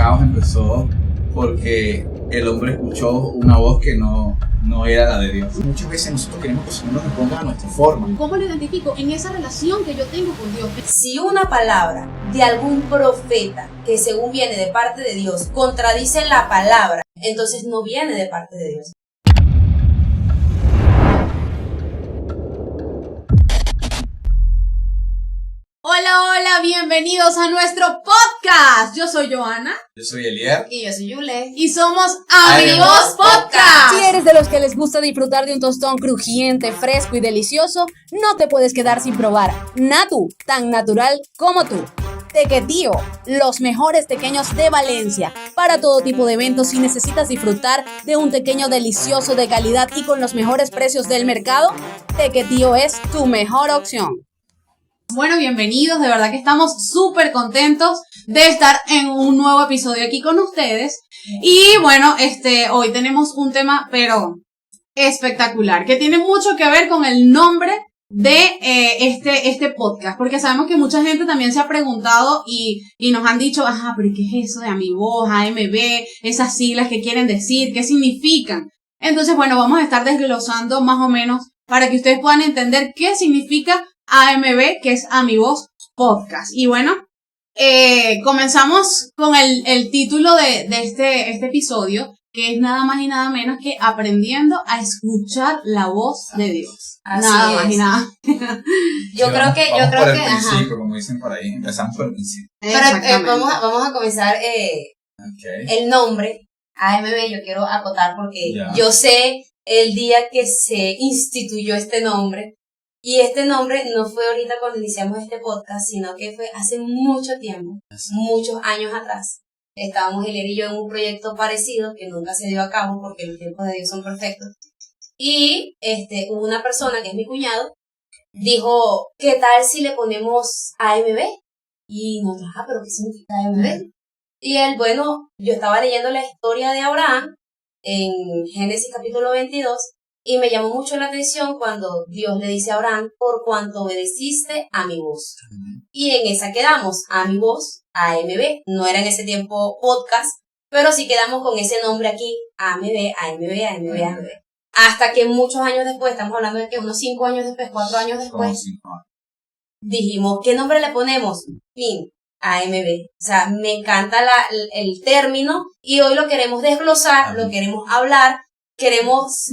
caos empezó porque el hombre escuchó una voz que no era la de Dios. Muchas veces nosotros queremos que el Señor nos responda a nuestra forma. ¿Cómo lo identifico? En esa relación que yo tengo con Dios. Si una palabra de algún profeta que según viene de parte de Dios contradice la palabra, entonces no viene de parte de Dios. Hola, bienvenidos a nuestro podcast. Yo soy Joana. Yo soy Elier. Y yo soy Yule. Y somos Amigos Podcast. Si eres de los que les gusta disfrutar de un tostón crujiente, fresco y delicioso, no te puedes quedar sin probar Natu, tan natural como tú. Tequetío, los mejores tequeños de Valencia. Para todo tipo de eventos, si necesitas disfrutar de un tequeño delicioso de calidad y con los mejores precios del mercado, Tequetío es tu mejor opción. Bueno, bienvenidos, de verdad que estamos súper contentos de estar en un nuevo episodio aquí con ustedes. Y bueno, hoy tenemos un tema, pero espectacular, que tiene mucho que ver con el nombre de este podcast, porque sabemos que mucha gente también se ha preguntado y nos han dicho, pero ¿qué es eso de mi voz, AMB, esas siglas que quieren decir, qué significan? Entonces, bueno, vamos a estar desglosando más o menos para que ustedes puedan entender qué significa AMB, que es A Mi Voz Podcast. Y bueno, comenzamos con el título de este episodio, que es nada más y nada menos que aprendiendo a escuchar la voz de Dios. Así nada es. más y nada. Yo creo que el principio, como dicen por ahí, empezamos por el principio. Pero vamos a comenzar Okay. el nombre AMB. Yo quiero acotar porque Ya. yo sé el día que se instituyó este nombre. Y este nombre no fue ahorita cuando iniciamos este podcast, sino que fue hace mucho tiempo, muchos años atrás. Estábamos Elier y yo en un proyecto parecido que nunca se dio a cabo porque los tiempos de Dios son perfectos. Y hubo una persona que es mi cuñado, dijo, ¿qué tal si le ponemos AMB? Y nosotros, ¿pero qué significa AMB? Y él, bueno, yo estaba leyendo la historia de Abraham en Génesis capítulo 22, y me llamó mucho la atención cuando Dios le dice a Abraham, por cuanto obedeciste a mi voz. Y en esa quedamos, A Mi Voz, AMB. No era en ese tiempo podcast, pero sí quedamos con ese nombre aquí, AMB, AMB, AMB, AMB. Hasta que muchos años después, estamos hablando de que unos 5 años después, 4 años después, dijimos, ¿qué nombre le ponemos? Fin, AMB. O sea, me encanta el término y hoy lo queremos desglosar, lo queremos hablar. Queremos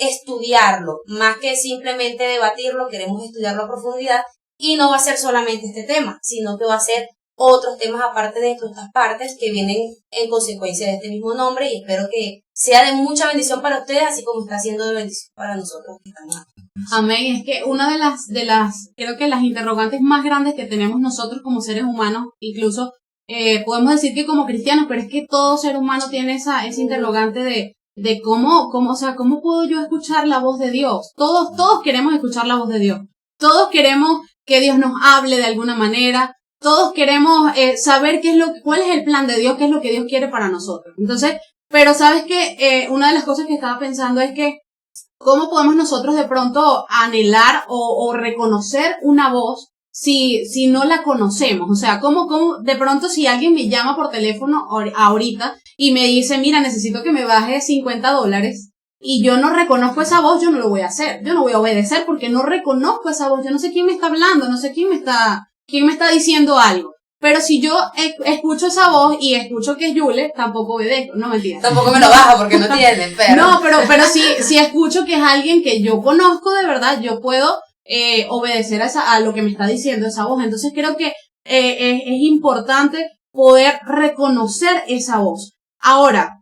estudiarlo, más que simplemente debatirlo, queremos estudiarlo a profundidad y no va a ser solamente este tema, sino que va a ser otros temas aparte de estas partes que vienen en consecuencia de este mismo nombre y espero que sea de mucha bendición para ustedes, así como está siendo de bendición para nosotros que estamos aquí. Amén. Es que una de las, creo que las interrogantes más grandes que tenemos nosotros como seres humanos, incluso podemos decir que como cristianos, pero es que todo ser humano tiene esa interrogante de cómo puedo yo escuchar la voz de Dios. Todos queremos escuchar la voz de Dios. Todos queremos que Dios nos hable de alguna manera. Todos queremos saber cuál es el plan de Dios, qué es lo que Dios quiere para nosotros. Entonces, pero sabes que una de las cosas que estaba pensando es que cómo podemos nosotros de pronto anhelar o reconocer una voz si no la conocemos. O sea, ¿cómo de pronto si alguien me llama por teléfono ahorita y me dice, mira, necesito que me bajes $50 y yo no reconozco esa voz, yo no lo voy a hacer. Yo no voy a obedecer porque no reconozco esa voz. Yo no sé quién me está hablando, no sé quién me está diciendo algo. Pero si yo escucho esa voz y escucho que es Yule, tampoco obedezco. No, mentira. Tampoco me lo baja porque no tiene, pero... No, pero si escucho que es alguien que yo conozco de verdad, yo puedo obedecer a lo que me está diciendo esa voz. Entonces creo que es importante poder reconocer esa voz. Ahora,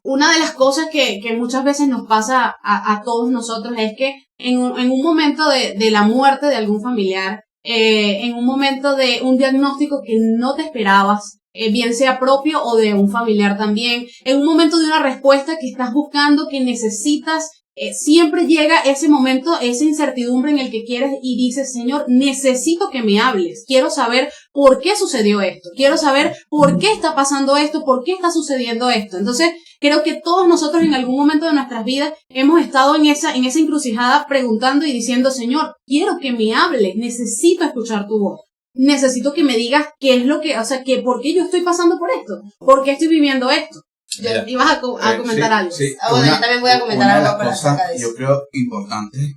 una de las cosas que muchas veces nos pasa a todos nosotros es que en un momento de la muerte de algún familiar, en un momento de un diagnóstico que no te esperabas, bien sea propio o de un familiar también, en un momento de una respuesta que estás buscando, que necesitas, siempre llega ese momento, esa incertidumbre en el que quieres y dices, Señor, necesito que me hables, quiero saber por qué sucedió esto, quiero saber por qué está pasando esto, por qué está sucediendo esto. Entonces, creo que todos nosotros en algún momento de nuestras vidas hemos estado en esa encrucijada preguntando y diciendo, Señor, quiero que me hables, necesito escuchar tu voz. necesito que me digas qué es lo que, o sea, que por qué yo estoy pasando por esto, por qué estoy viviendo esto. Mira, Ibas a comentar algo. Sí, Bueno, yo también voy a comentar una de algo las para cosas acerca de eso. yo creo importantes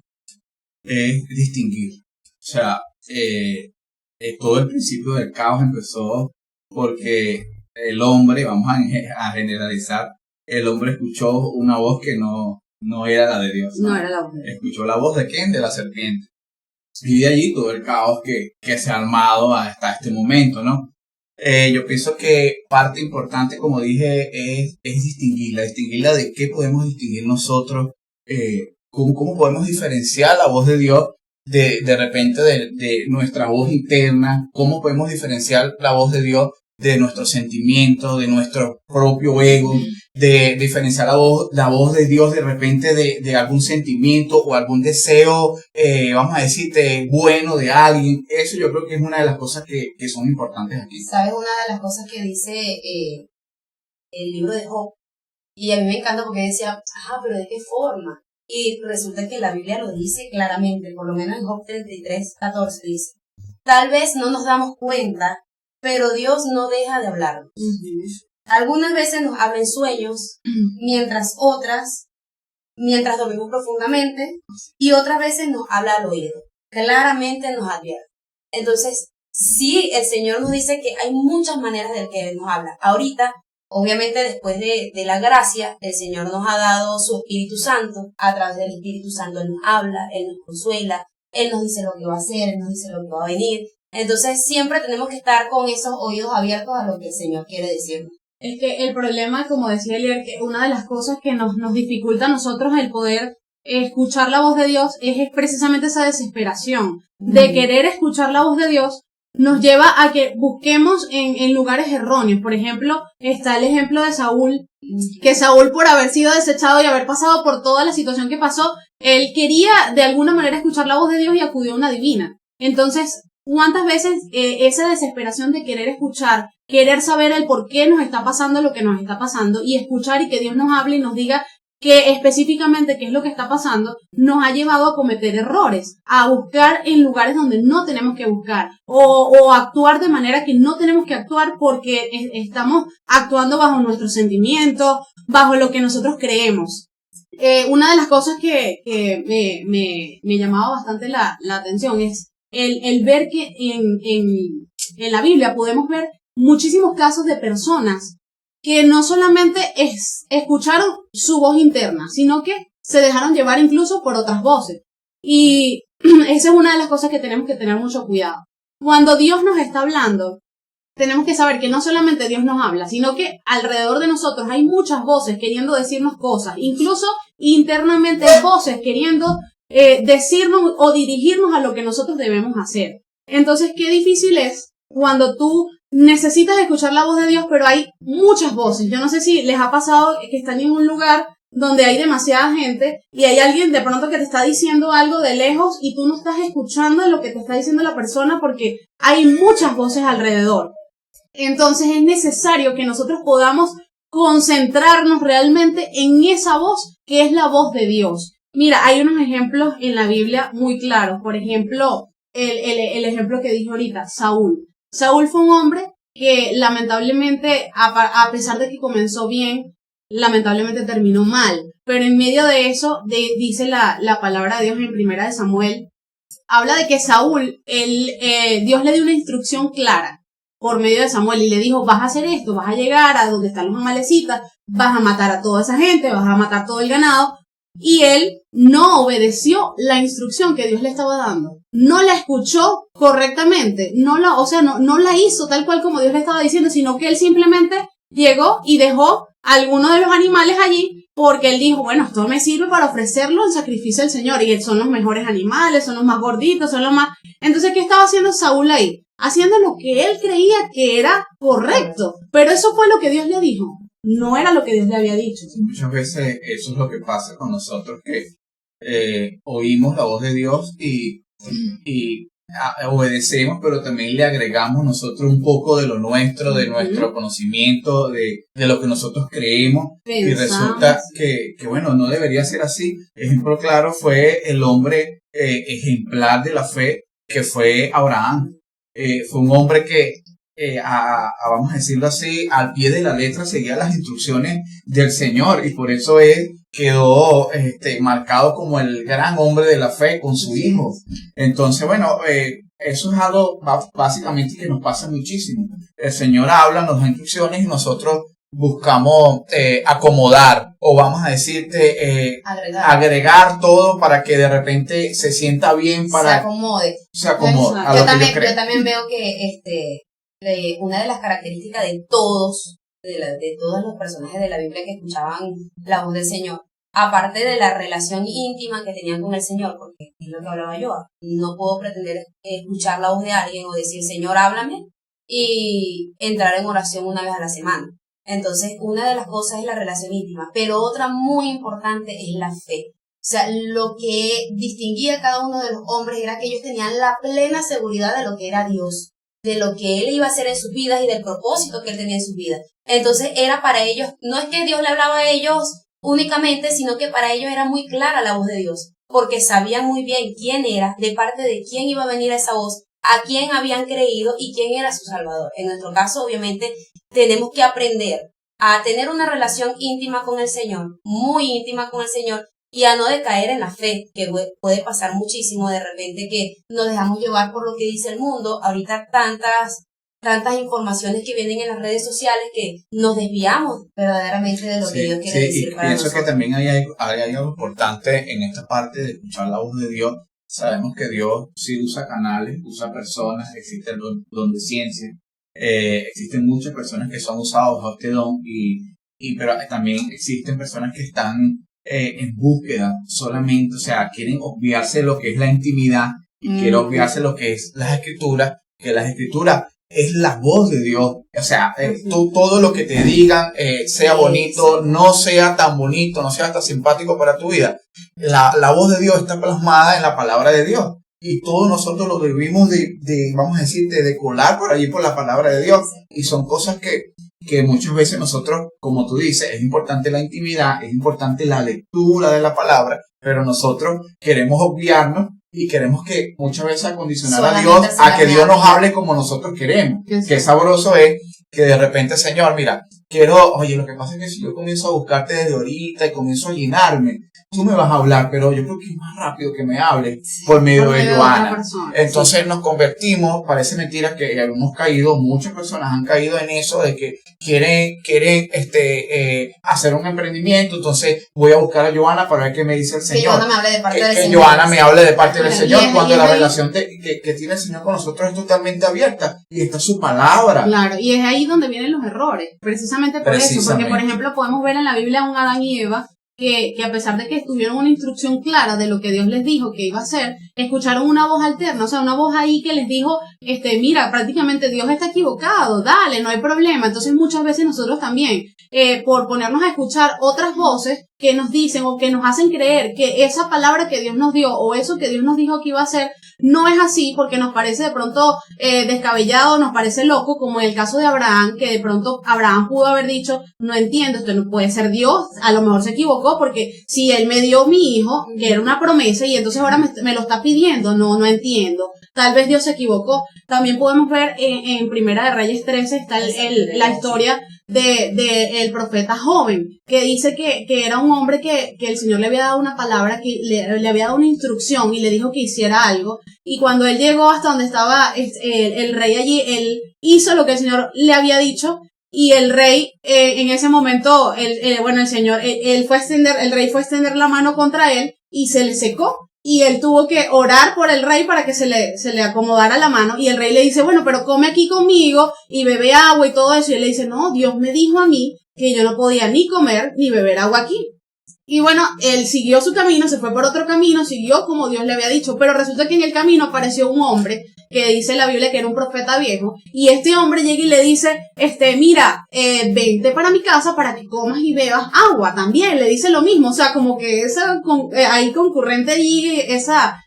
es distinguir. O sea, todo el principio del caos empezó porque el hombre, vamos a generalizar, el hombre escuchó una voz que no era la de Dios. No era la voz de Dios. Escuchó la voz de ¿quién? De la serpiente. Y de allí todo el caos que se ha armado hasta este momento, ¿no? Yo pienso que parte importante, como dije, es distinguirla de qué podemos distinguir nosotros, cómo podemos diferenciar la voz de Dios de repente de nuestra voz interna, cómo podemos diferenciar la voz de Dios de nuestros sentimientos, de nuestro propio ego, de diferenciar la voz de Dios de repente de algún sentimiento o algún deseo, vamos a decirte, bueno de alguien. Eso yo creo que es una de las cosas que son importantes aquí. ¿Sabes una de las cosas que dice el libro de Job? Y a mí me encanta porque decía, pero ¿de qué forma? Y resulta que la Biblia lo dice claramente, por lo menos en Job 33:14 dice, tal vez no nos damos cuenta, pero Dios no deja de hablarnos. Algunas veces nos habla en sueños, mientras dormimos profundamente, y otras veces nos habla al oído. Claramente nos advierte. Entonces, sí, el Señor nos dice que hay muchas maneras de que Él nos habla. Ahorita, obviamente, después de la gracia, el Señor nos ha dado su Espíritu Santo. A través del Espíritu Santo Él nos habla, Él nos consuela, Él nos dice lo que va a hacer, Él nos dice lo que va a venir. Entonces, siempre tenemos que estar con esos oídos abiertos a lo que el Señor quiere decirnos. Es que el problema, como decía Elier, que una de las cosas que nos dificulta a nosotros el poder escuchar la voz de Dios es precisamente esa desesperación de querer escuchar la voz de Dios. Nos lleva a que busquemos en lugares erróneos. Por ejemplo, está el ejemplo de Saúl, que Saúl, por haber sido desechado y haber pasado por toda la situación que pasó, él quería de alguna manera escuchar la voz de Dios y acudió a una divina. Entonces, ¿cuántas veces esa desesperación de querer escuchar, querer saber el por qué nos está pasando lo que nos está pasando y escuchar y que Dios nos hable y nos diga que específicamente qué es lo que está pasando, nos ha llevado a cometer errores, a buscar en lugares donde no tenemos que buscar o actuar de manera que no tenemos que actuar porque estamos actuando bajo nuestros sentimientos, bajo lo que nosotros creemos? Una de las cosas que me llamaba bastante la atención es el ver que en la Biblia podemos ver muchísimos casos de personas que no solamente escucharon su voz interna, sino que se dejaron llevar incluso por otras voces. Y esa es una de las cosas que tenemos que tener mucho cuidado. Cuando Dios nos está hablando, tenemos que saber que no solamente Dios nos habla, sino que alrededor de nosotros hay muchas voces queriendo decirnos cosas, incluso internamente voces queriendo decirnos o dirigirnos a lo que nosotros debemos hacer. Entonces, qué difícil es cuando tú necesitas escuchar la voz de Dios, pero hay muchas voces. Yo no sé si les ha pasado que están en un lugar donde hay demasiada gente y hay alguien de pronto que te está diciendo algo de lejos y tú no estás escuchando lo que te está diciendo la persona porque hay muchas voces alrededor. Entonces es necesario que nosotros podamos concentrarnos realmente en esa voz que es la voz de Dios. Mira, hay unos ejemplos en la Biblia muy claros. Por ejemplo, el ejemplo que dije ahorita, Saúl. Saúl fue un hombre que lamentablemente, a pesar de que comenzó bien, lamentablemente terminó mal. Pero en medio de eso, dice la palabra de Dios en Primera de Samuel, habla de que Saúl, Dios le dio una instrucción clara por medio de Samuel y le dijo, vas a hacer esto, vas a llegar a donde están los amalecitas, vas a matar a toda esa gente, vas a matar todo el ganado. Y él no obedeció la instrucción que Dios le estaba dando. No la escuchó correctamente. No la hizo tal cual como Dios le estaba diciendo, sino que él simplemente llegó y dejó a alguno de los animales allí porque él dijo, bueno, esto me sirve para ofrecerlo en sacrificio al Señor. Y son los mejores animales, son los más gorditos, son los más... Entonces, ¿qué estaba haciendo Saúl ahí? Haciendo lo que él creía que era correcto. Pero eso fue lo que Dios le dijo. No era lo que Dios le había dicho. Muchas veces eso es lo que pasa con nosotros, que oímos la voz de Dios y obedecemos, pero también le agregamos nosotros un poco de lo nuestro, de nuestro conocimiento, de lo que nosotros creemos. Pensamos. Y resulta que bueno, no debería ser así. Ejemplo claro fue el hombre ejemplar de la fe que fue Abraham. fue un hombre que, vamos a decirlo así, al pie de la letra seguía las instrucciones del Señor, y por eso él quedó marcado como el gran hombre de la fe con su hijo. Entonces, bueno, eso es algo básicamente que nos pasa muchísimo. El Señor habla, nos da instrucciones y nosotros buscamos acomodar, o vamos a decirte agregar todo para que de repente se sienta bien, para se acomode. A yo yo también veo que una de las características de todos los personajes de la Biblia que escuchaban la voz del Señor, aparte de la relación íntima que tenían con el Señor, porque es lo que hablaba yo, no puedo pretender escuchar la voz de alguien o decir, Señor, háblame, y entrar en oración una vez a la semana. Entonces, una de las cosas es la relación íntima, pero otra muy importante es la fe. O sea, lo que distinguía a cada uno de los hombres era que ellos tenían la plena seguridad de lo que era Dios, de lo que Él iba a hacer en sus vidas y del propósito que Él tenía en sus vidas. Entonces, era para ellos, no es que Dios le hablaba a ellos únicamente, sino que para ellos era muy clara la voz de Dios, porque sabían muy bien quién era, de parte de quién iba a venir esa voz, a quién habían creído y quién era su Salvador. En nuestro caso, obviamente, tenemos que aprender a tener una relación íntima con el Señor, muy íntima con el Señor, y a no decaer en la fe, que puede pasar muchísimo de repente que nos dejamos llevar por lo que dice el mundo. Ahorita tantas informaciones que vienen en las redes sociales que nos desviamos verdaderamente de lo que Dios quiere decir para nosotros. Pienso que también hay algo importante en esta parte de escuchar la voz de Dios. Sabemos que Dios sí usa canales, usa personas, existe el don de ciencia, existen muchas personas que son usadas bajo este don, pero también existen personas que están en búsqueda solamente, o sea, quieren obviarse lo que es la intimidad y quieren obviarse lo que es las escrituras, que las escrituras es la voz de Dios. O sea, todo lo que te digan, sea bonito, no sea tan bonito, no sea tan simpático para tu vida, la voz de Dios está plasmada en la palabra de Dios, y todos nosotros lo debimos vamos a decir, de colar por allí por la palabra de Dios. Y son cosas que muchas veces nosotros, como tú dices, es importante la intimidad, es importante la lectura de la palabra, pero nosotros queremos obviarnos y queremos que muchas veces acondicionar a Dios a que Dios nos hable como nosotros queremos. Qué sabroso es que de repente, Señor, mira, oye, lo que pasa es que si yo comienzo a buscarte desde ahorita y comienzo a llenarme, tú me vas a hablar, pero yo creo que es más rápido que me hable por medio de Joana. Entonces nos convertimos, parece mentira que hemos caído, muchas personas han caído en eso de que quieren hacer un emprendimiento, entonces voy a buscar a Joana para ver qué me dice el Señor. Que Joana me hable de parte del Señor. Que Joana me hable de parte del Señor, cuando la relación que tiene el Señor con nosotros es totalmente abierta y está su palabra. Claro, y es ahí donde vienen los errores, precisamente por eso, porque por ejemplo podemos ver en la Biblia a un Adán y Eva que a pesar de que tuvieron una instrucción clara de lo que Dios les dijo que iba a hacer, escucharon una voz alterna, o sea, una voz ahí que les dijo, mira, prácticamente Dios está equivocado, dale, no hay problema. Entonces muchas veces nosotros también, por ponernos a escuchar otras voces que nos dicen o que nos hacen creer que esa palabra que Dios nos dio o eso que Dios nos dijo que iba a hacer no es así, porque nos parece de pronto descabellado, nos parece loco, como en el caso de Abraham, que de pronto Abraham pudo haber dicho, no entiendo, esto no puede ser Dios, a lo mejor se equivocó, porque si él me dio mi hijo, que era una promesa, y entonces ahora me lo está pidiendo, no entiendo, tal vez Dios se equivocó. También podemos ver en Primera de Reyes 13 está la historia de el profeta joven, que dice que era un hombre que el Señor le había dado una palabra, que le había dado una instrucción y le dijo que hiciera algo, y cuando él llegó hasta donde estaba el rey allí, él hizo lo que el Señor le había dicho, y el rey en ese momento, el rey fue a extender la mano contra él y se le secó. Y él tuvo que orar por el rey para que se le acomodara la mano. Y el rey le dice, bueno, pero come aquí conmigo y bebe agua y todo eso. Y él le dice, no, Dios me dijo a mí que yo no podía ni comer ni beber agua aquí. Y bueno, él siguió su camino, se fue por otro camino, siguió como Dios le había dicho. Pero resulta que en el camino apareció un hombre que dice la Biblia que era un profeta viejo. Y este hombre llega y le dice, mira, vente para mi casa para que comas y bebas agua. También le dice lo mismo. O sea, como que ahí concurrente allí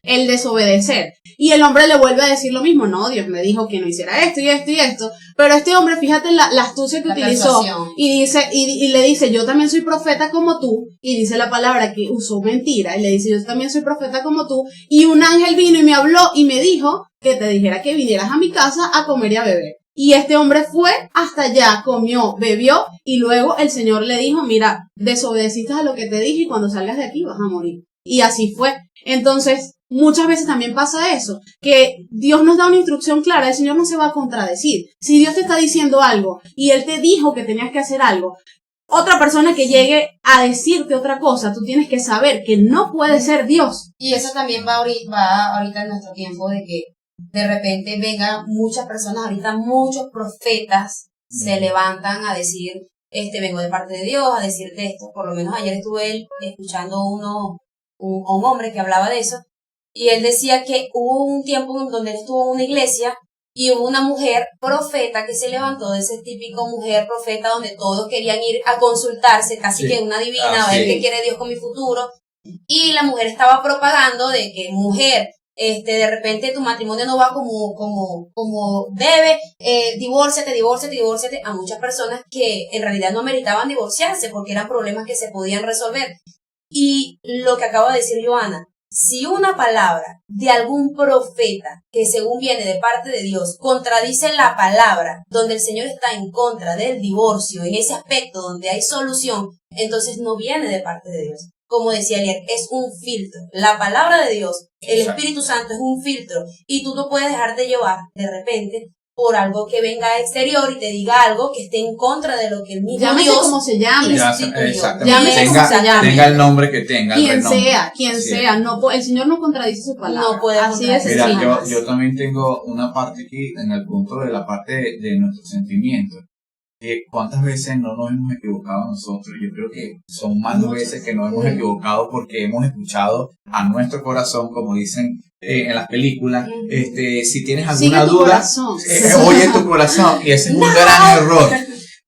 el desobedecer. Y el hombre le vuelve a decir lo mismo. No, Dios me dijo que no hiciera esto y esto y esto. Pero este hombre, fíjate la astucia que utilizó. Y dice, y le dice, yo también soy profeta como tú. Y dice la palabra que usó mentira. Y le dice, yo también soy profeta como tú. Y un ángel vino y me habló y me dijo que te dijera que vinieras a mi casa a comer y a beber. Y este hombre fue hasta allá, comió, bebió, y luego el Señor le dijo, mira, desobedeciste a lo que te dije y cuando salgas de aquí vas a morir. Y así fue. Entonces, muchas veces también pasa eso, que Dios nos da una instrucción clara, el Señor no se va a contradecir. Si Dios te está diciendo algo y Él te dijo que tenías que hacer algo, otra persona que llegue a decirte otra cosa, tú tienes que saber que no puede ser Dios. Y eso también va ahorita en nuestro tiempo de que de repente vengan muchas personas, ahorita muchos profetas se levantan a decir, vengo de parte de Dios, a decirte esto. Por lo menos ayer estuve escuchando un hombre que hablaba de eso, y él decía que hubo un tiempo en donde él estuvo en una iglesia y hubo una mujer profeta que se levantó, de ese típico mujer profeta donde todos querían ir a consultarse, casi que una divina, a ver qué quiere Dios con mi futuro, y la mujer estaba propagando de que mujer, de repente tu matrimonio no va como debe, divórciate, a muchas personas que en realidad no meritaban divorciarse porque eran problemas que se podían resolver. Y lo que acaba de decir Joana, si una palabra de algún profeta que según viene de parte de Dios contradice la palabra donde el Señor está en contra del divorcio, en ese aspecto donde hay solución, entonces no viene de parte de Dios. Como decía ayer, es un filtro. La palabra de Dios, el Espíritu Santo es un filtro, y tú no puedes dejarte llevar de repente por algo que venga exterior y te diga algo que esté en contra de lo que el mismo Llámese Dios como se llame. Exactamente. Tenga el nombre que tenga. Quien sea. No, el Señor no contradice su palabra. No puede. Así de sencillo. Mira, yo también tengo una parte aquí en el punto de la parte de nuestros sentimientos. ¿Cuántas veces no nos hemos equivocado nosotros? Yo creo que son más veces que nos hemos equivocado porque hemos escuchado a nuestro corazón, como dicen en las películas, si tienes alguna duda, oye tu corazón, y ese es un gran error.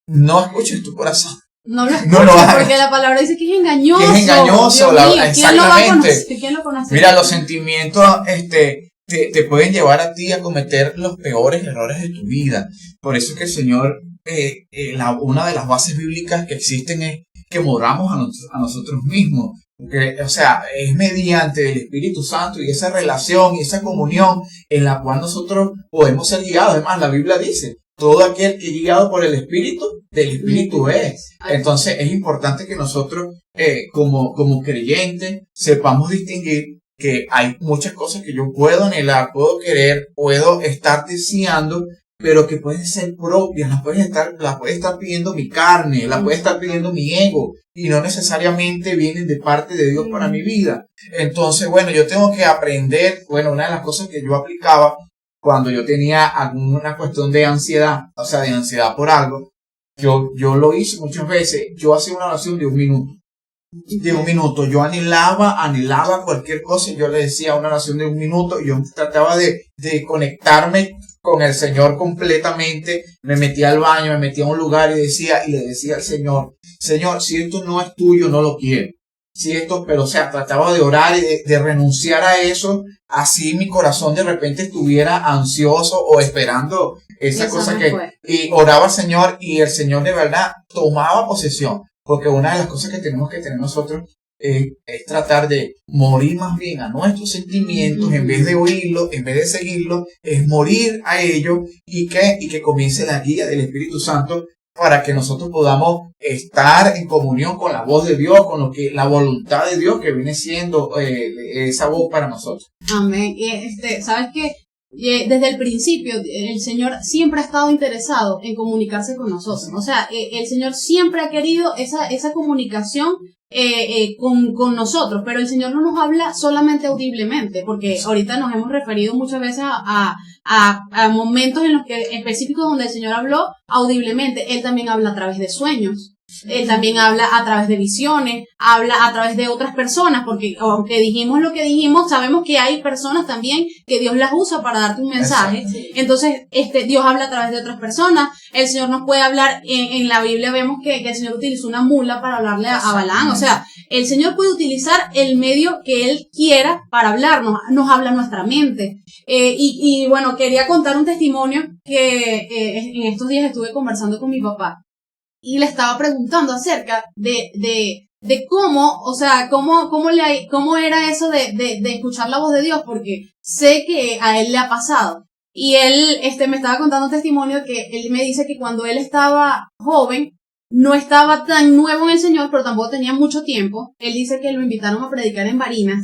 No escuches tu corazón. No lo escuches, porque la palabra dice que es engañoso. Que es engañoso, exactamente. ¿Quién lo conoce? Mira, los sentimientos, te pueden llevar a ti a cometer los peores errores de tu vida. Por eso es que el Señor, una de las bases bíblicas que existen es que moramos a nosotros mismos. Porque, o sea, es mediante el Espíritu Santo y esa relación y esa comunión en la cual nosotros podemos ser guiados. Además, la Biblia dice, todo aquel que es guiado por el Espíritu, del Espíritu es. Entonces, es importante que nosotros, como creyentes, sepamos distinguir que hay muchas cosas que yo puedo anhelar, puedo querer, puedo estar deseando, pero que pueden ser propias, las puede estar pidiendo mi carne, las puede estar pidiendo mi ego, y no necesariamente vienen de parte de Dios para mi vida. Entonces, bueno, yo tengo que aprender, una de las cosas que yo aplicaba cuando yo tenía alguna cuestión de ansiedad, o sea, de ansiedad por algo, yo lo hice muchas veces, yo hacía una oración de 1 minuto. Yo anhelaba cualquier cosa, y yo le decía una oración de 1 minuto, y yo trataba de conectarme con el Señor completamente. Me metía al baño, me metía a un lugar y le decía al Señor, si esto no es tuyo, no lo quiero. Trataba de orar y de renunciar a eso, así mi corazón de repente estuviera ansioso o esperando esa cosa y oraba al Señor, y el Señor de verdad tomaba posesión. Porque una de las cosas que tenemos que tener nosotros es tratar de morir más bien a nuestros sentimientos, en vez de oírlos, en vez de seguirlos, es morir a ellos, y que comience la guía del Espíritu Santo para que nosotros podamos estar en comunión con la voz de Dios, con lo que la voluntad de Dios que viene siendo esa voz para nosotros. Amén. ¿Sabes qué? Desde el principio, el Señor siempre ha estado interesado en comunicarse con nosotros. O sea, el Señor siempre ha querido esa comunicación con nosotros, pero el Señor no nos habla solamente audiblemente, porque ahorita nos hemos referido muchas veces a momentos en los que específicos donde el Señor habló audiblemente. Él también habla a través de sueños. Él también habla a través de visiones, habla a través de otras personas, porque aunque dijimos lo que dijimos, sabemos que hay personas también que Dios las usa para darte un mensaje. Exacto. Entonces, Dios habla a través de otras personas. El Señor nos puede hablar, en la Biblia vemos que el Señor utilizó una mula para hablarle a Balaam. O sea, el Señor puede utilizar el medio que Él quiera para hablarnos, nos habla nuestra mente. Y bueno, quería contar un testimonio que en estos días estuve conversando con mi papá. Y le estaba preguntando acerca de de cómo, o sea, cómo era eso de escuchar la voz de Dios, porque sé que a él le ha pasado. Y él, me estaba contando un testimonio que él me dice que cuando él estaba joven, no estaba tan nuevo en el Señor, pero tampoco tenía mucho tiempo. Él dice que lo invitaron a predicar en Barinas.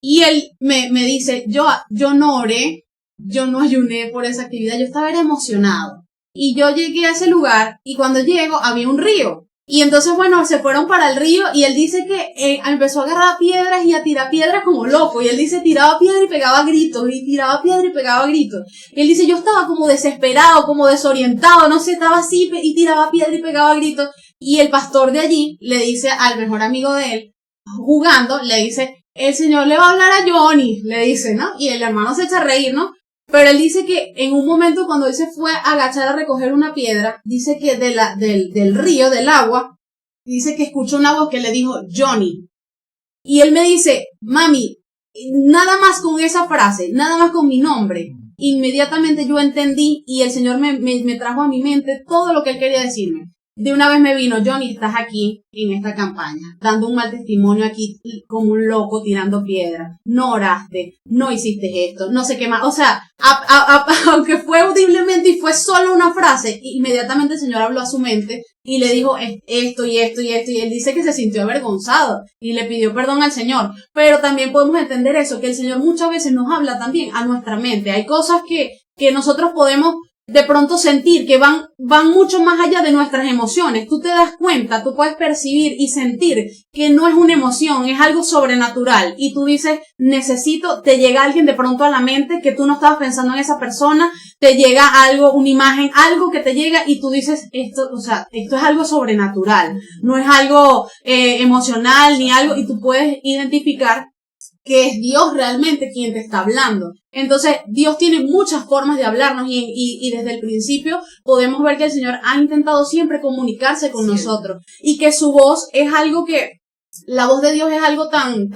Y él me dice, yo no oré, yo no ayuné por esa actividad, yo estaba emocionado. Y yo llegué a ese lugar y cuando llego había un río. Y entonces, bueno, se fueron para el río y él dice que empezó a agarrar piedras y a tirar piedras como loco. Y él dice, tiraba piedra y pegaba gritos, y tiraba piedra y pegaba gritos. Y él dice, yo estaba como desesperado, como desorientado, no sé, estaba así y tiraba piedra y pegaba gritos. Y el pastor de allí le dice al mejor amigo de él, jugando, le dice, el Señor le va a hablar a Johnny, le dice, ¿no? Y el hermano se echa a reír, ¿no? Pero él dice que en un momento cuando él se fue a agachar a recoger una piedra, dice que del río, del agua, dice que escuchó una voz que le dijo, Johnny. Y él me dice, mami, nada más con esa frase, nada más con mi nombre, inmediatamente yo entendí y el Señor me trajo a mi mente todo lo que él quería decirme. De una vez me vino, Johnny, estás aquí en esta campaña, dando un mal testimonio aquí como un loco tirando piedra. No oraste, no hiciste esto, no sé qué más. O sea, aunque fue audiblemente y fue solo una frase, inmediatamente el Señor habló a su mente y le dijo esto y esto y esto. Y él dice que se sintió avergonzado y le pidió perdón al Señor. Pero también podemos entender eso, que el Señor muchas veces nos habla también a nuestra mente. Hay cosas que nosotros podemos de pronto sentir que van mucho más allá de nuestras emociones. Tú te das cuenta, tú puedes percibir y sentir que no es una emoción, es algo sobrenatural. Y tú dices, te llega alguien de pronto a la mente que tú no estabas pensando en esa persona, te llega algo, una imagen, algo que te llega y tú dices, esto es algo sobrenatural. No es algo emocional ni algo, y tú puedes identificar que es Dios realmente quien te está hablando. Entonces, Dios tiene muchas formas de hablarnos y desde el principio podemos ver que el Señor ha intentado siempre comunicarse con nosotros y que su voz es algo la voz de Dios es algo tan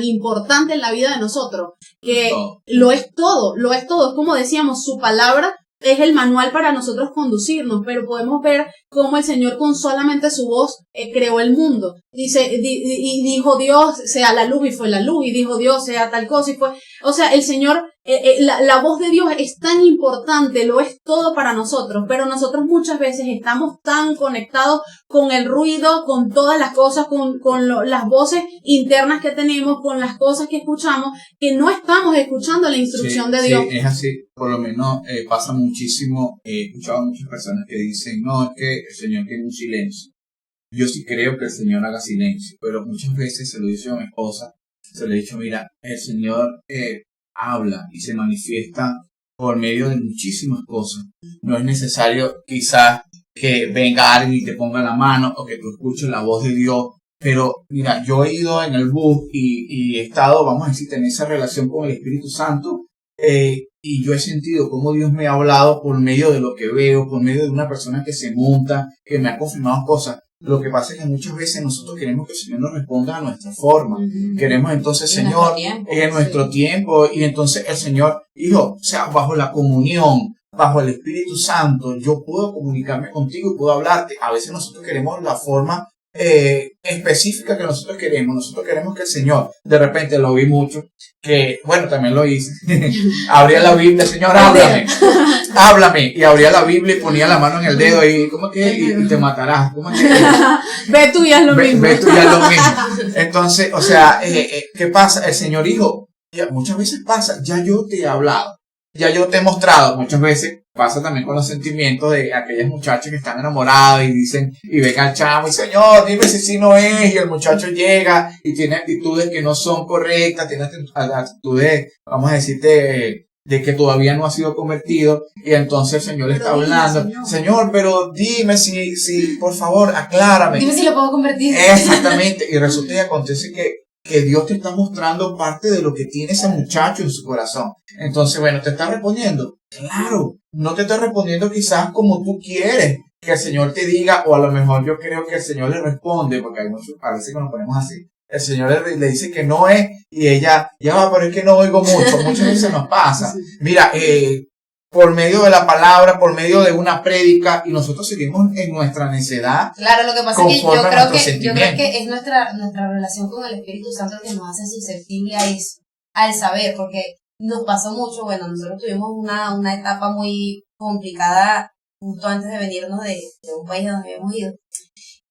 importante en la vida de nosotros, que lo es todo, es como decíamos, su palabra es el manual para nosotros conducirnos, pero podemos ver cómo el Señor con solamente su voz creó el mundo. Dice, y dijo Dios, sea la luz y fue la luz, y dijo Dios, sea tal cosa y fue. O sea, el Señor, la voz de Dios es tan importante, lo es todo para nosotros, pero nosotros muchas veces estamos tan conectados con el ruido, con todas las cosas, con las voces internas que tenemos, con las cosas que escuchamos, que no estamos escuchando la instrucción de Dios. Sí, es así, por lo menos pasa muchísimo. He escuchado a muchas personas que dicen, no, es que el Señor tiene un silencio. Yo sí creo que el Señor haga silencio, pero muchas veces se lo dice a mi esposa, se le he dicho, mira, el Señor habla y se manifiesta por medio de muchísimas cosas. No es necesario quizás que venga alguien y te ponga la mano o que tú escuches la voz de Dios, pero mira, yo he ido en el bus y he estado, vamos a decir, en esa relación con el Espíritu Santo, y yo he sentido cómo Dios me ha hablado por medio de lo que veo, por medio de una persona que se monta, que me ha confirmado cosas. Lo que pasa es que muchas veces nosotros queremos que el Señor nos responda a nuestra forma. Queremos entonces, Señor, en nuestro tiempo, y entonces el Señor, hijo, o sea, bajo la comunión, bajo el Espíritu Santo, yo puedo comunicarme contigo y puedo hablarte. A veces nosotros queremos la forma específica que nosotros queremos. Nosotros queremos que el Señor, de repente lo vi mucho, que, bueno, también lo hice, abría la Biblia, Señor, háblame, y abría la Biblia y ponía la mano en el dedo y, ¿cómo que? Y te matarás, ¿cómo que? Ve tú y haz lo mismo. Ve tú y haz lo mismo. Entonces, o sea, ¿qué pasa? El Señor dijo, muchas veces pasa, ya yo te he hablado, ya yo te he mostrado, muchas veces pasa también con los sentimientos de aquellas muchachas que están enamoradas y dicen, y ven al chamo y Señor, dime si sí no es, y el muchacho llega y tiene actitudes que no son correctas, tiene actitudes, vamos a decirte, de que todavía no ha sido convertido, y entonces el Señor está hablando, Señor, pero dime si, por favor, aclárame. Dime si lo puedo convertir. Exactamente, y resulta y acontece que Dios te está mostrando parte de lo que tiene ese muchacho en su corazón. Entonces, bueno, ¿te está respondiendo? Claro, no te está respondiendo quizás como tú quieres que el Señor te diga, o a lo mejor yo creo que el Señor le responde, porque hay muchos, a veces que nos ponemos así, el Señor le dice que no es, y ella, ya va, pero es que no oigo mucho, muchas veces nos pasa. Mira, por medio de la palabra, por medio de una prédica, y nosotros seguimos en nuestra necedad. Claro, lo que pasa es que Conforme a nuestros yo creo que sentimientos. es nuestra relación con el Espíritu Santo el que nos hace susceptible a eso, al saber, porque nos pasó mucho. Bueno, nosotros tuvimos una etapa muy complicada justo antes de venirnos de un país donde habíamos ido.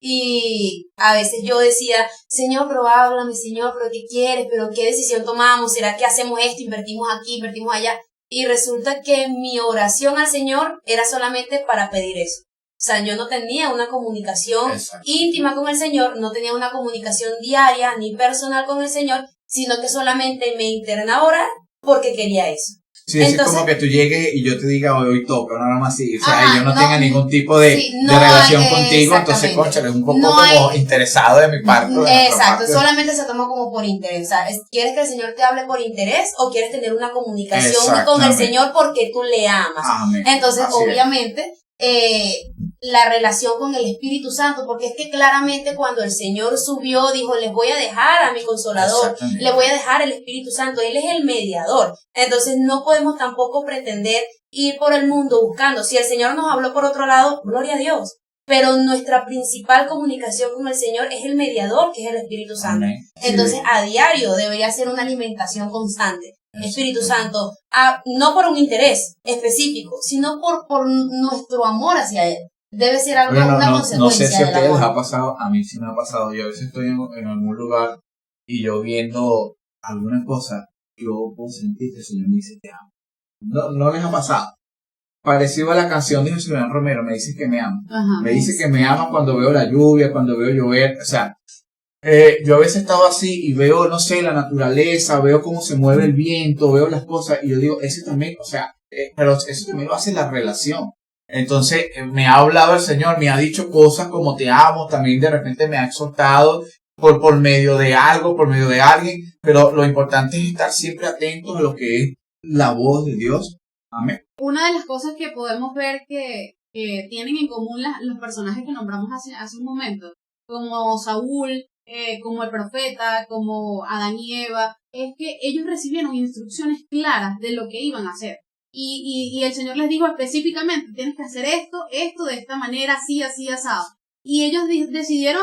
Y a veces yo decía, Señor, pero háblame, Señor, pero ¿qué quieres? ¿Pero qué decisión tomamos? ¿Será que hacemos esto? ¿Invertimos aquí? ¿Invertimos allá? Y resulta que mi oración al Señor era solamente para pedir eso. O sea, yo no tenía una comunicación Exacto. íntima con el Señor, no tenía una comunicación diaria ni personal con el Señor, sino que solamente me internaba a orar porque quería eso. Sí, es Entonces, como que tú llegues y yo te diga hoy toca, nada más así. O sea, ajá, y yo no no, tenga ningún tipo de, sí, de no relación hay, contigo, entonces, exactamente. cónchale, es un poco No como hay- interesado de mi parte. de nuestra Exacto, parte. solamente se toma como por interés. O sea, ¿quieres que el Señor te hable por interés o quieres tener una comunicación con el Exactamente. Señor porque tú le amas? Amén. Entonces, Así es. obviamente, la relación con el Espíritu Santo, porque es que claramente cuando el Señor subió, dijo, les voy a dejar a mi Consolador, Exactamente. le voy a dejar el Espíritu Santo, Él es el mediador. Entonces, no podemos tampoco pretender ir por el mundo buscando. Si el Señor nos habló por otro lado, gloria a Dios. Pero nuestra principal comunicación con el Señor es el mediador, que es el Espíritu Santo. Amén. Sí. Entonces, a diario debería ser una alimentación constante. Espíritu Exacto. Santo, no por un interés específico, sino por nuestro amor hacia Él. Debe ser algo, Bueno, una no consecuencia sé si a del ustedes les amor. ha pasado, a mí sí me ha pasado. Yo a veces estoy en algún lugar y yo viendo alguna cosa, yo puedo sentir que el Señor me dice te amo. No les ha pasado. Parecido a la canción de José León Romero, me dice que me ama. Ajá. Me dice que me ama cuando veo la lluvia, cuando veo llover. O sea, yo a veces he estado así y veo, no sé, la naturaleza, veo cómo se mueve el viento, veo las cosas y yo digo, ese también, o sea, pero eso también lo hace la relación. Entonces, me ha hablado el Señor, me ha dicho cosas como te amo, también de repente me ha exhortado por medio de algo, por medio de alguien, pero lo importante es estar siempre atentos a lo que es la voz de Dios. Amén. Una de las cosas que podemos ver que tienen en común los personajes que nombramos hace un momento, como Saúl, como el profeta, como Adán y Eva, es que ellos recibieron instrucciones claras de lo que iban a hacer. Y el Señor les dijo específicamente, tienes que hacer esto de esta manera, así, asado. Y ellos decidieron,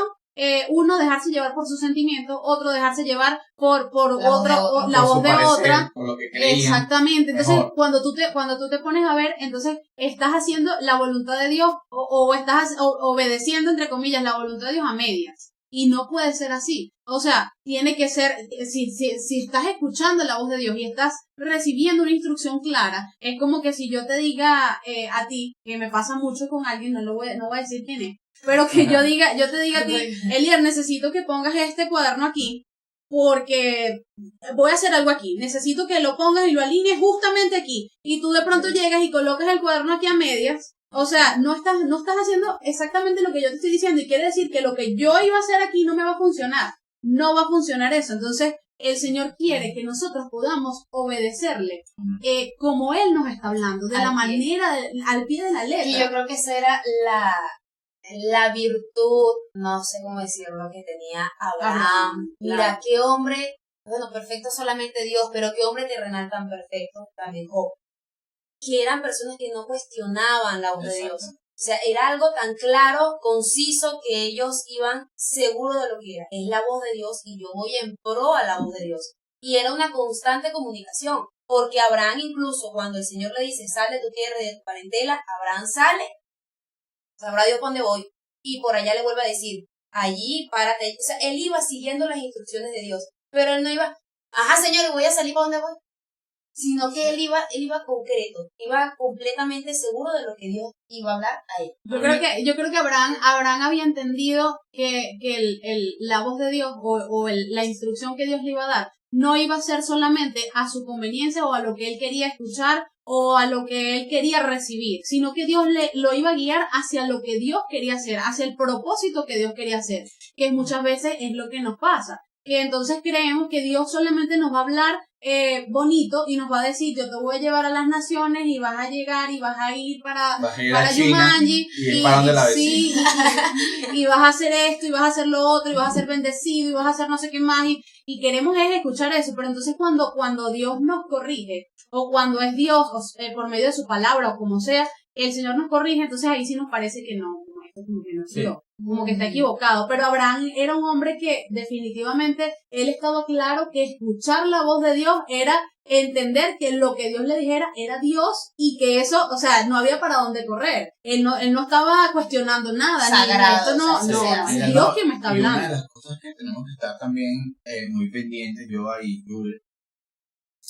uno dejarse llevar por sus sentimientos, otro dejarse llevar por la voz de otra. Por lo que creían. Exactamente. Entonces, Mejor. cuando tú te pones a ver, entonces estás haciendo la voluntad de Dios o estás obedeciendo, entre comillas, la voluntad de Dios a medias. Y no puede ser así. O sea, tiene que ser, si estás escuchando la voz de Dios y estás recibiendo una instrucción clara, es como que si yo te diga a ti, que me pasa mucho con alguien, no voy a decir quién es, pero que yo te diga a ti, Elier, necesito que pongas este cuaderno aquí, porque voy a hacer algo aquí, necesito que lo pongas y lo alinees justamente aquí, y tú de pronto llegas y colocas el cuaderno aquí a medias. O sea, no estás haciendo exactamente lo que yo te estoy diciendo, y quiere decir que lo que yo iba a hacer aquí no me va a funcionar. No va a funcionar eso. Entonces, el Señor quiere que nosotros podamos obedecerle como Él nos está hablando, de la manera, al pie de la letra. Y yo creo que esa era la virtud, no sé cómo decirlo, que tenía Abraham. Mira, claro. qué hombre, bueno, perfecto solamente Dios, pero qué hombre terrenal tan perfecto, también Job. Que eran personas que no cuestionaban la voz de Dios. O sea, era algo tan claro, conciso, que ellos iban seguros de lo que era. Es la voz de Dios y yo voy en pro a la voz de Dios. Y era una constante comunicación, porque Abraham incluso cuando el Señor le dice, sal de tu tierra y de tu parentela, Abraham sale, sabrá Dios por dónde voy. Y por allá le vuelve a decir, allí, párate. O sea, él iba siguiendo las instrucciones de Dios, pero él no iba, ajá Señor, voy a salir para dónde voy. Sino que él iba concreto, iba completamente seguro de lo que Dios iba a hablar a él. Yo creo que Abraham había entendido que la voz de Dios o la instrucción que Dios le iba a dar no iba a ser solamente a su conveniencia o a lo que él quería escuchar o a lo que él quería recibir, sino que Dios lo iba a guiar hacia lo que Dios quería hacer, hacia el propósito que Dios quería hacer, que muchas veces es lo que nos pasa. que entonces creemos que Dios solamente nos va a hablar bonito y nos va a decir, yo te voy a llevar a las naciones y vas a llegar y vas a ir para Jumanji y vas a hacer esto y vas a hacer lo otro y vas a ser bendecido y vas a hacer no sé qué más y queremos escuchar eso, pero entonces cuando Dios nos corrige o cuando es Dios por medio de su palabra o como sea, el Señor nos corrige, entonces ahí sí nos parece que no, como que no es Dios, como que está equivocado. Pero Abraham era un hombre que definitivamente él estaba claro que escuchar la voz de Dios era entender que lo que Dios le dijera era Dios y que eso, o sea, no había para dónde correr. Él no estaba cuestionando nada. Sagrado, es Dios quien me está hablando. Una de las cosas que tenemos que estar también muy pendientes, yo ahí, Jules,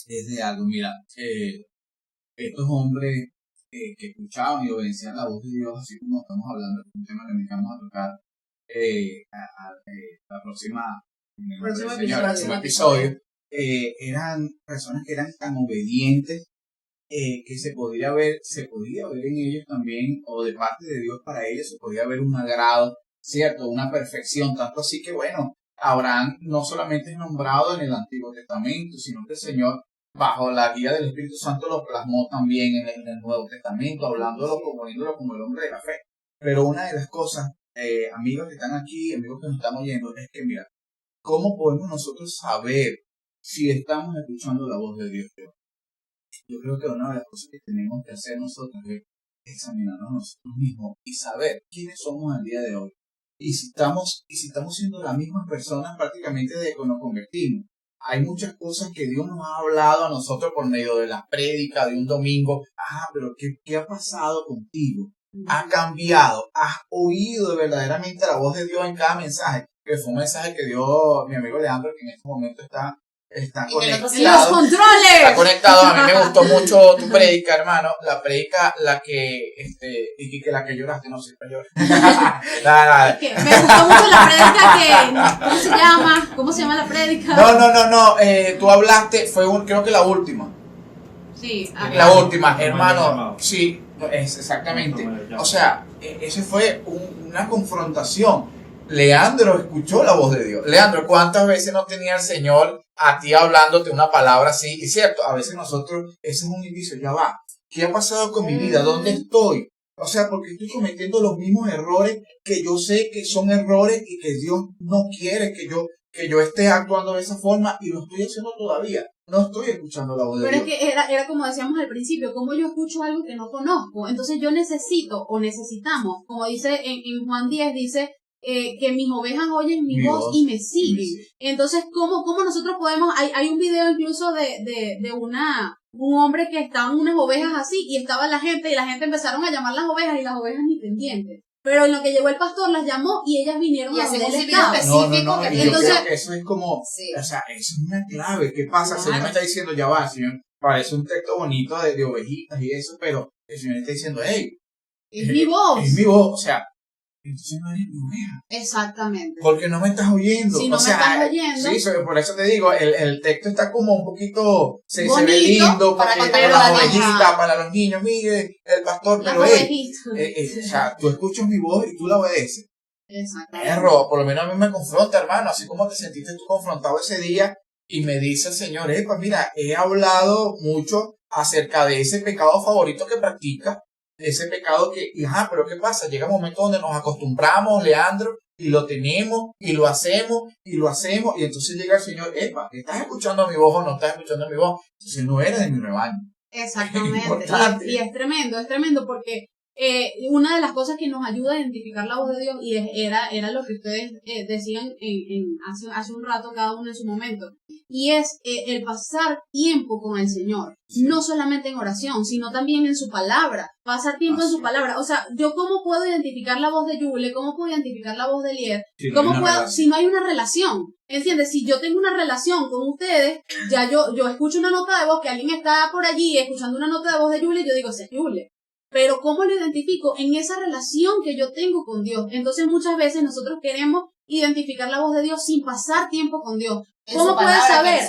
es de algo. Mira, estos hombres que escuchaban y obedecían la voz de Dios, así como estamos hablando, es un tema que me vamos a tocar la próximo episodio, eran personas que eran tan obedientes que se podía ver en ellos también, o de parte de Dios para ellos, se podía ver un agrado, ¿cierto? Una perfección, tanto así que bueno, Abraham no solamente es nombrado en el Antiguo Testamento, sino que el Señor, bajo la guía del Espíritu Santo, lo plasmó también en el Nuevo Testamento, hablándolo, poniéndolo como el hombre de la fe. Pero una de las cosas, amigos que están aquí, amigos que nos están oyendo, es que mira, ¿cómo podemos nosotros saber si estamos escuchando la voz de Dios? Yo creo que una de las cosas que tenemos que hacer nosotros es examinarnos nosotros mismos y saber quiénes somos al día de hoy. Y si estamos siendo las mismas personas prácticamente desde que nos convertimos. Hay muchas cosas que Dios nos ha hablado a nosotros por medio de la prédica de un domingo. Pero ¿qué ha pasado contigo? ¿Ha cambiado? ¿Has oído verdaderamente la voz de Dios en cada mensaje? Que fue un mensaje que dio mi amigo Leandro, que en este momento está conectado. ¡Los controles! Está conectado. A mí me gustó mucho tu prédica, hermano. La prédica, la que lloraste, no sé, para llorar. Nada. Me gustó mucho la prédica ¿cómo se llama la prédica? No. Tú hablaste, creo que la última. Sí. La última, hermano. Sí, es exactamente. O sea, ese fue una confrontación. Leandro escuchó la voz de Dios. Leandro, ¿cuántas veces no tenía el Señor a ti hablándote una palabra así? Y cierto, a veces nosotros, ese es un indicio, ya va. ¿Qué ha pasado con mi vida? ¿Dónde estoy? O sea, porque estoy cometiendo los mismos errores que yo sé que son errores y que Dios no quiere que yo esté actuando de esa forma y lo estoy haciendo todavía. No estoy escuchando la voz de Dios. Pero es que era como decíamos al principio, como yo escucho algo que no conozco. Entonces yo necesitamos, como dice en Juan 10, dice que mis ovejas oyen mi voz y me siguen. Entonces, ¿cómo nosotros podemos? Hay un video incluso de un hombre que estaban unas ovejas así y estaba la gente y la gente empezaron a llamar las ovejas y las ovejas ni pendientes. Pero en lo que llegó el pastor las llamó y ellas vinieron a donde él estaba. No, entonces, yo creo que eso es como, o sea, eso es una clave. ¿Qué pasa? Claro. El Señor me está diciendo, ya va, Señor, parece un texto bonito de ovejitas y eso, pero el Señor está diciendo, hey, es mi voz. Es mi voz, o sea, entonces no eres mi oveja. Exactamente. Porque no me estás oyendo. Si no me estás oyendo. Sí, por eso te digo, el texto está como un poquito, se ve lindo para las ovejitas, para los niños, mire, el pastor, pero o sea, tú escuchas mi voz y tú la obedeces. Exactamente. Por lo menos a mí me confronta, hermano, así como te sentiste tú confrontado ese día y me dice el Señor, pues mira, he hablado mucho acerca de ese pecado favorito que practicas. Ese pecado pero ¿qué pasa? Llega un momento donde nos acostumbramos, Leandro, y lo tenemos, y lo hacemos, y entonces llega el Señor, ¿estás escuchando mi voz o no estás escuchando mi voz? Entonces no eres de mi rebaño. Exactamente. Y es tremendo porque una de las cosas que nos ayuda a identificar la voz de Dios, y era lo que ustedes decían hace un rato cada uno en su momento, y es el pasar tiempo con el Señor, no solamente en oración, sino también en su palabra, pasar tiempo en su palabra. O sea, ¿yo cómo puedo identificar la voz de Yule? ¿Cómo puedo identificar la voz de Lier? Si no hay una relación? ¿Entiendes? Si yo tengo una relación con ustedes, ya yo escucho una nota de voz, que alguien está por allí escuchando una nota de voz de Yule, y yo digo, es Yule. Pero ¿cómo lo identifico? En esa relación que yo tengo con Dios. Entonces muchas veces nosotros queremos identificar la voz de Dios sin pasar tiempo con Dios. ¿Cómo puedes saber?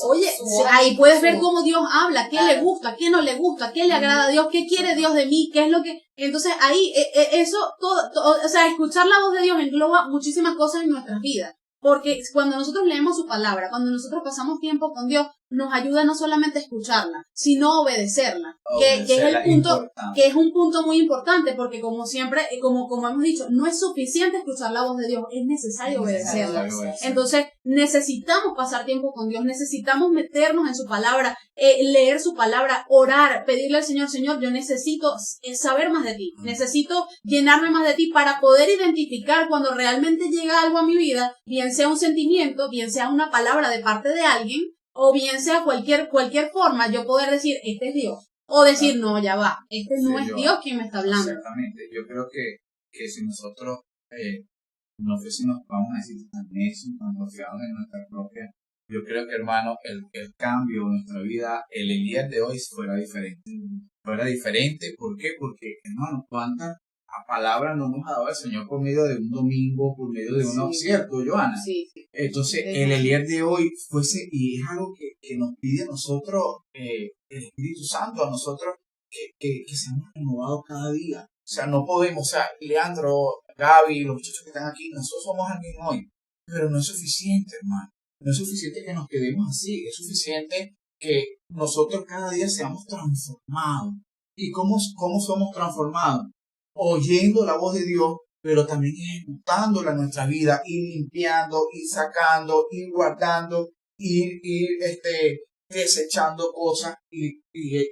Oye, ahí puedes ver cómo Dios habla, qué le gusta, qué no le gusta, qué le agrada a Dios, qué quiere Dios de mí, qué es lo que... Entonces ahí, eso, todo, o sea, escuchar la voz de Dios engloba muchísimas cosas en nuestras vidas. Porque cuando nosotros leemos su palabra, cuando nosotros pasamos tiempo con Dios, nos ayuda no solamente a escucharla, sino a obedecerla. Que es el punto, que es un punto muy importante, porque como siempre, como hemos dicho, no es suficiente escuchar la voz de Dios, es necesario obedecerla. Entonces, necesitamos pasar tiempo con Dios, necesitamos meternos en su palabra, leer su palabra, orar, pedirle al Señor, Señor, yo necesito saber más de ti, necesito llenarme más de ti para poder identificar cuando realmente llega algo a mi vida, bien sea un sentimiento, bien sea una palabra de parte de alguien, o bien sea cualquier forma, yo poder decir, este es Dios. O decir, no, ya va, este no es Dios quien me está hablando. Exactamente. Yo creo que si nosotros no fuésemos, vamos a decir, tan necios, tan confiados en nuestra propia, yo creo que, hermano, el cambio en nuestra vida, el día de hoy fuera diferente. Fuera diferente, ¿por qué? Porque, hermano, ¿cuántas palabras no nos ha dado el Señor por medio de un domingo, por medio de un ¿cierto, Joana? Sí. Entonces, el Elier de hoy fuese, y es algo que nos pide a nosotros, el Espíritu Santo, a nosotros, que seamos renovados cada día. O sea, no podemos, o sea, Leandro, Gaby, los muchachos que están aquí, nosotros somos alguien hoy, pero no es suficiente, hermano. No es suficiente que nos quedemos así, es suficiente que nosotros cada día seamos transformados. ¿Y cómo somos transformados? Oyendo la voz de Dios, pero también ejecutándola en nuestra vida, ir limpiando, ir sacando, ir guardando, ir desechando cosas y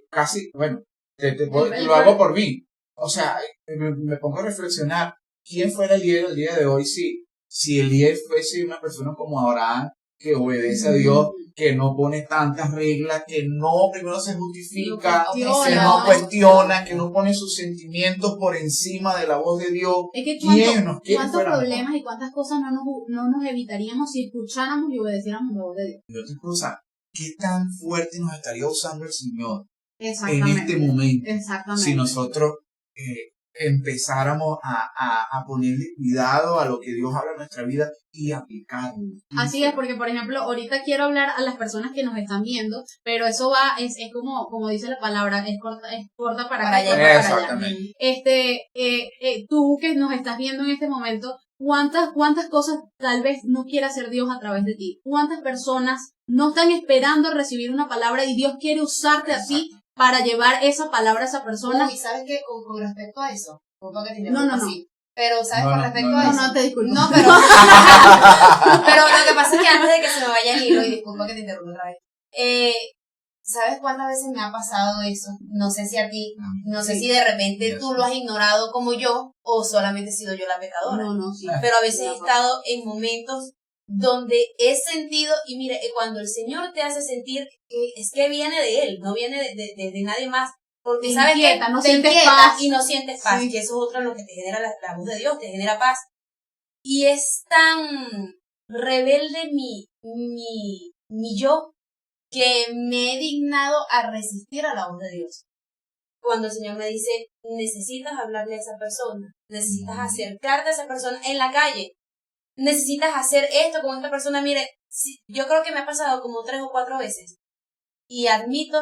casi, bueno, lo hago por mí. O sea, me pongo a reflexionar, ¿quién fuera el líder el día de hoy si el líder fuese una persona como Abraham, que obedece a Dios, que no pone tantas reglas, que no primero se justifica, que no cuestiona, que no pone sus sentimientos por encima de la voz de Dios? Es que cuántos problemas y cuántas cosas no nos evitaríamos si escucháramos y obedeciéramos la voz de Dios. Y otra cosa, ¿qué tan fuerte nos estaría usando el Señor en Exactamente. este momento? Exactamente. Si nosotros empezáramos a ponerle cuidado a lo que Dios habla en nuestra vida y aplicarlo. Así es, porque por ejemplo, ahorita quiero hablar a las personas que nos están viendo, pero eso es como dice la palabra, es corta para acá, corta para Exactamente. allá. Tú que nos estás viendo en este momento, ¿cuántas cosas tal vez no quiere hacer Dios a través de ti? ¿Cuántas personas no están esperando recibir una palabra y Dios quiere usarte a ti para llevar esa palabra a esa persona? Y sabes que con respecto a eso, no. Pero, ¿sabes? Con respecto a eso. No, te disculpo. No, pero. Pero lo que pasa es que antes de que se me vaya el hilo, y disculpa que te interrumpa otra vez. ¿Sabes cuántas veces me ha pasado eso? No sé si a ti, no sé si de repente tú lo has ignorado como yo, o solamente he sido yo la pecadora. No, sí. Pero a veces he estado en momentos donde he sentido, y mire, cuando el Señor te hace sentir que es que viene de Él, no viene de nadie más, porque te sabes inquieta, que no te sientes inquieta paz. y no sientes paz, que eso es otra lo que te genera la voz de Dios, te genera paz. Y es tan rebelde mi yo, que me he dignado a resistir a la voz de Dios. Cuando el Señor me dice, necesitas hablarle a esa persona, necesitas acercarte a esa persona en la calle, necesitas hacer esto con esta persona. Mire, yo creo que me ha pasado como 3 o 4 veces y admito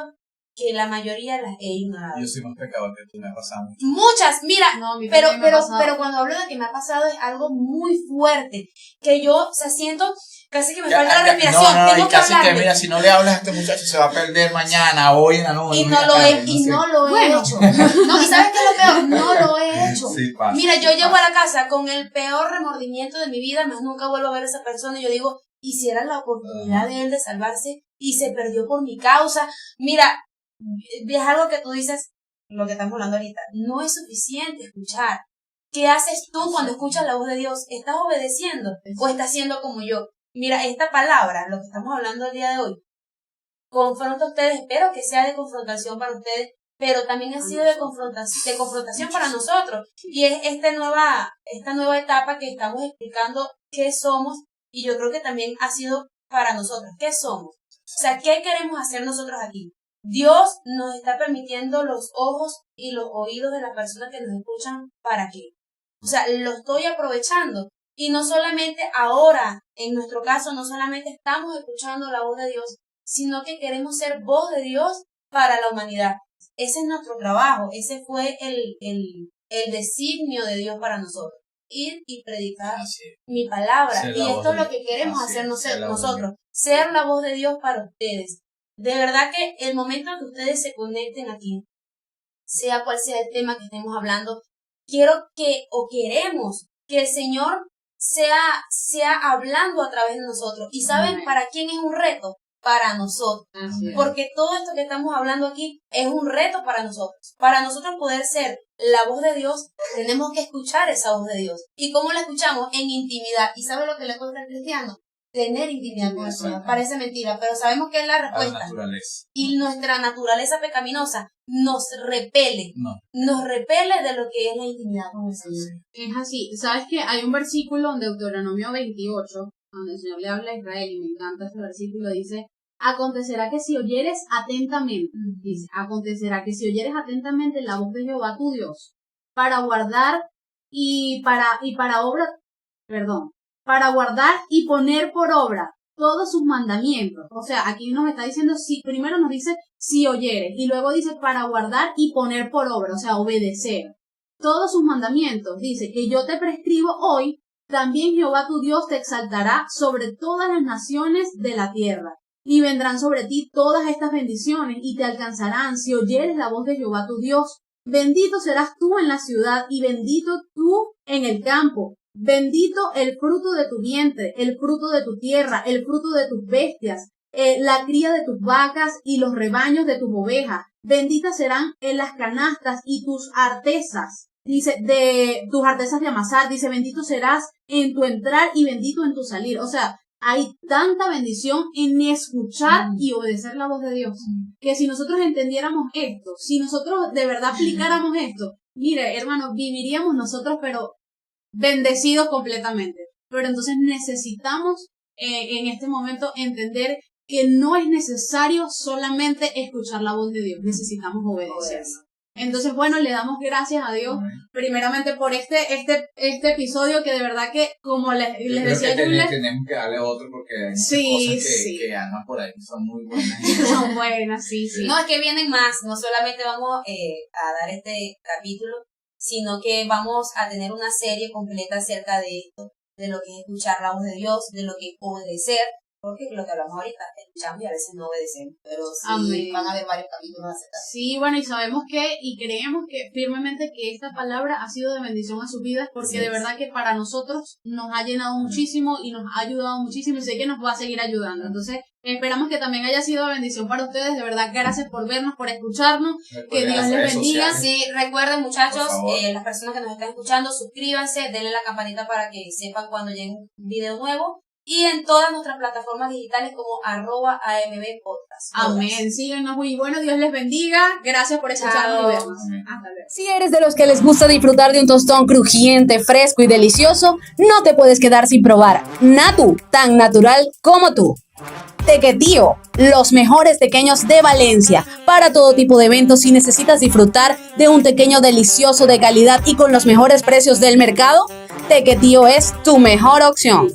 que la mayoría las he ignorado. Yo soy más pecador que tú, me ha pasado mucho. Muchas, mira, pero pero cuando hablo de que me ha pasado es algo muy fuerte, que yo, o sea, siento casi que me falta la respiración, tengo que casi hablarle. que mira, si no le hablas a este muchacho se va a perder mañana, hoy en la noche. Y no lo he hecho. No, ¿y sabes qué es lo peor? No lo he hecho. Sí, pasa, mira, yo llego a la casa con el peor remordimiento de mi vida, más nunca vuelvo a ver a esa persona y yo digo, y si era la oportunidad de él de salvarse y se perdió por mi causa. Mira, es algo que tú dices, lo que estamos hablando ahorita, no es suficiente escuchar. ¿Qué haces tú cuando escuchas la voz de Dios? ¿Estás obedeciendo o estás siendo como yo? Mira, esta palabra, lo que estamos hablando el día de hoy, confronta a ustedes, espero que sea de confrontación para ustedes, pero también ha sido de confrontación para nosotros. Y es esta nueva etapa que estamos explicando qué somos, y yo creo que también ha sido para nosotros. ¿Qué somos? O sea, ¿qué queremos hacer nosotros aquí? Dios nos está permitiendo los ojos y los oídos de las personas que nos escuchan. ¿Para qué? O sea, lo estoy aprovechando. Y no solamente ahora, en nuestro caso, no solamente estamos escuchando la voz de Dios, sino que queremos ser voz de Dios para la humanidad. Ese es nuestro trabajo, ese fue el designio de Dios para nosotros. ir y predicar Así es. mi palabra. Ser Y la voz esto es de lo que Dios. queremos Así hacer es, ser la voz de nosotros, ser la voz de Dios para ustedes. De verdad que el momento en que ustedes se conecten aquí, sea cual sea el tema que estemos hablando, quiero que, o queremos, que el Señor sea hablando a través de nosotros. ¿Y saben Amén. para quién es un reto? Para nosotros. Así es. Porque todo esto que estamos hablando aquí es un reto para nosotros. Para nosotros poder ser la voz de Dios, tenemos que escuchar esa voz de Dios. ¿Y cómo la escuchamos? En intimidad. ¿Y sabe lo que le cuesta al cristiano? Tener intimidad con el Señor. Parece mentira, pero sabemos que es la A la respuesta. naturaleza. Y nuestra naturaleza pecaminosa nos repele. No. Nos repele de lo que es la intimidad con el Señor. Es así. ¿Sabes qué? Hay un versículo en Deuteronomio 28, donde el Señor le habla a Israel, y me encanta ese versículo, dice, acontecerá que si oyeres atentamente, dice, acontecerá que si oyeres atentamente la voz de Jehová tu Dios, para guardar para guardar y poner por obra todos sus mandamientos. O sea, aquí nos está diciendo, si primero nos dice si oyeres, y luego dice para guardar y poner por obra, o sea, obedecer todos sus mandamientos. Dice que yo te prescribo hoy, también Jehová tu Dios te exaltará sobre todas las naciones de la tierra, y vendrán sobre ti todas estas bendiciones, y te alcanzarán si oyeres la voz de Jehová tu Dios. Bendito serás tú en la ciudad, y bendito tú en el campo. Bendito el fruto de tu vientre, el fruto de tu tierra, el fruto de tus bestias, la cría de tus vacas y los rebaños de tus ovejas. Benditas serán en las canastas y tus artesas. Dice, de tus artesas de amasar, dice, bendito serás en tu entrar y bendito en tu salir. O sea, hay tanta bendición en escuchar y obedecer la voz de Dios, que si nosotros entendiéramos esto, si nosotros de verdad aplicáramos esto, mire, hermano, viviríamos nosotros, pero bendecidos completamente. Pero entonces necesitamos en este momento entender que no es necesario solamente escuchar la voz de Dios, necesitamos obedecer. Entonces, bueno, le damos gracias a Dios primeramente por este episodio, que de verdad que, como les decía Julia, tenemos que darle otro porque hay muchas Sí, cosas sí. que andan por ahí que son muy buenas. son buenas, sí. No, es que vienen más. No solamente vamos a dar este capítulo, sino que vamos a tener una serie completa acerca de esto, de lo que es escuchar la voz de Dios, de lo que es obedecer, porque lo que hablamos ahorita, escuchamos y a veces no obedecemos, pero sí Amén. van a haber varios capítulos acerca de eso. Sí, bueno, y sabemos que, y creemos que firmemente que esta palabra ha sido de bendición a sus vidas, porque de verdad que para nosotros nos ha llenado muchísimo y nos ha ayudado muchísimo, y sé que nos va a seguir ayudando. Entonces, esperamos que también haya sido de bendición para ustedes. De verdad, gracias por vernos, por escucharnos. Que Dios les bendiga. Sí, recuerden, muchachos, Por favor. las personas que nos están escuchando, suscríbanse, denle la campanita para que sepan cuando llegue un video nuevo. Y en todas nuestras plataformas digitales como @AMB-podcast. Amén. Síganos muy bueno. Dios les bendiga. Gracias por escucharnos Chao. y vernos. Amén. Hasta luego. Si eres de los que les gusta disfrutar de un tostón crujiente, fresco y delicioso, no te puedes quedar sin probar Natu, tan natural como tú. Tequetío, los mejores tequeños de Valencia. Para todo tipo de eventos, si necesitas disfrutar de un tequeño delicioso de calidad y con los mejores precios del mercado, Tequetío es tu mejor opción.